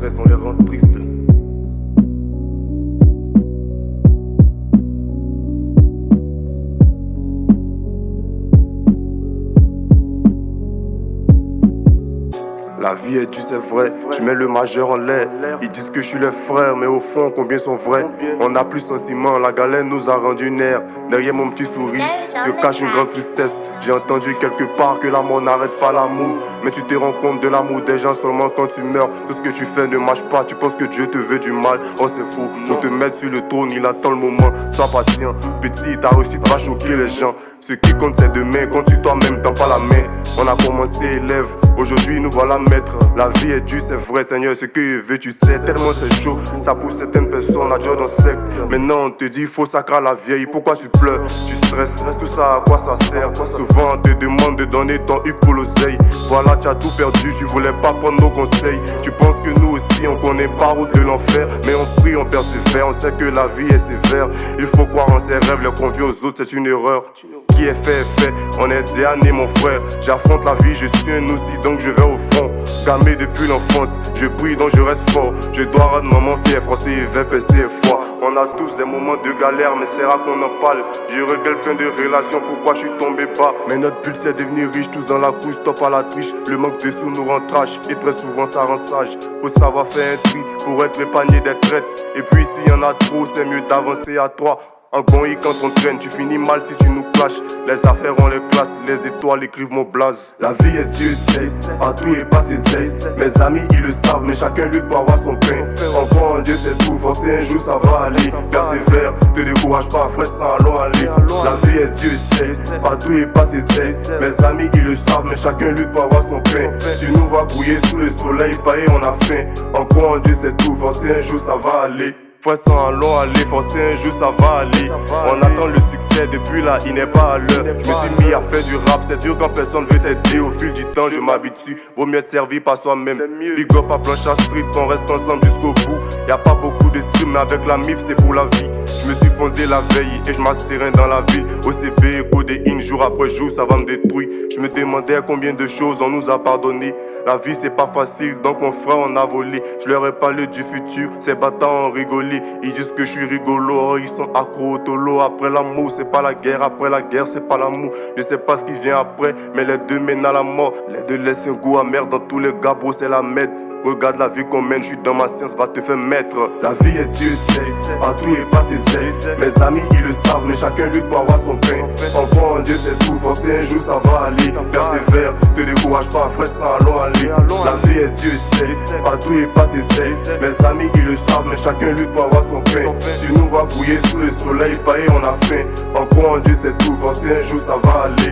stress, on les rend tristes. La vie est dure, c'est vrai, je mets le majeur en l'air. Ils disent que je suis les frères, mais au fond, combien sont vrais? On n'a plus sentiment, la galère nous a rendu nerfs. Derrière mon petit sourire, se cache une grande tristesse. J'ai entendu quelque part que la mort n'arrête pas l'amour. Mais tu te rends compte de l'amour des gens seulement quand tu meurs. Tout ce que tu fais ne marche pas, tu penses que Dieu te veut du mal. Oh c'est fou, pour te mettre sur le trône, il attend le moment. Sois patient, petit, ta réussite va choquer les gens. Ce qui compte c'est demain, quand tu toi-même tends pas la main. On a commencé élève, aujourd'hui nous voilà maîtres. La vie est dure, c'est vrai Seigneur, ce que veut tu sais. Tellement c'est chaud, ça pousse certaines personnes à Dieu dans sec. Maintenant on te dit faut sacrer la vieille, pourquoi tu pleures? Tu stresses, tout ça à quoi ça sert? Souvent on te demande de donner ton huc pour l'oseille. Voilà tu as tout perdu, tu voulais pas prendre nos conseils. Tu penses que nous aussi on connaît pas route de l'enfer. Mais on prie, on persévère, on sait que la vie est sévère. Il faut croire en ses rêves, les convier aux autres c'est une erreur. Qui est fait est fait, on est dernier mon frère. J'affronte la vie, je suis un aussi donc je vais au front. Gamé depuis l'enfance, je prie donc je reste fort. Je dois rendre maman fière, français et VPC et foi. On a tous des moments de galère, mais c'est rare qu'on en parle. J'ai regrette plein de relations, pourquoi je suis tombé bas. Mais notre but c'est devenir riche, tous dans la couche, stop à la triche. Le manque de sous nous rend trash, et très souvent ça rend sage. Faut savoir faire un tri, pour être épargné d'être traite. Et puis s'il y en a trop, c'est mieux d'avancer à trois. En gonille quand on traîne, tu finis mal si tu nous clashes. Les affaires on les classe, les étoiles écrivent mon blaze. La vie est dure, c'est partout et pas ses ailes. Mes amis ils le savent, mais chacun lutte pour avoir son pain. On croit en Dieu c'est tout, forcer un jour ça va aller. Persévère, te décourage pas frère, ça allons aller. La vie est dure, c'est partout et pas ses ailes. Mes amis ils le savent, mais chacun lutte pour avoir son pain. Tu nous vois brouiller sous le soleil, pareil on a faim. On croit en Dieu c'est tout, forcer un jour ça va aller. Frère sans allons aller, forcer un jour ça va aller. On attend le succès, depuis là il n'est pas à l'heure. Je me suis mis à faire du rap, c'est dur quand personne veut t'aider. Au fil du temps je m'habitue, vaut mieux être servi par soi-même. Big up à Blanchard Street, on reste ensemble jusqu'au bout. Y'a pas beaucoup de stream mais avec la MIF c'est pour la vie. Je me suis foncé la veille et je m'assereins dans la ville. OCB, codéine, jour après jour ça va me détruire. Je me demandais combien de choses on nous a pardonné. La vie c'est pas facile donc mon frère on a volé. Je leur ai parlé du futur, ces bâtards ont rigolé. Ils disent que je suis rigolo, oh, ils sont accros au tolo. Après l'amour c'est pas la guerre, après la guerre c'est pas l'amour. Je sais pas ce qui vient après, mais les deux mènent à la mort. Les deux laissent un goût amer dans tous les gars, bro c'est la merde. Regarde la vie qu'on mène, je suis dans ma science, va te faire mettre. La vie est dure, c'est partout et pas ses ailes. Mes amis ils le savent, mais chacun lutte pour avoir son pain. On croit en Dieu c'est tout, forcer un jour ça va aller. Persévère, te décourage pas frère, ça allons aller. La vie est dure, c'est partout et pas ses ailes. Mes amis ils le savent, mais chacun lutte pour avoir son pain. Tu nous vois brouiller sous le soleil, pareil on a faim. On croit en Dieu c'est tout, forcer un jour ça va aller.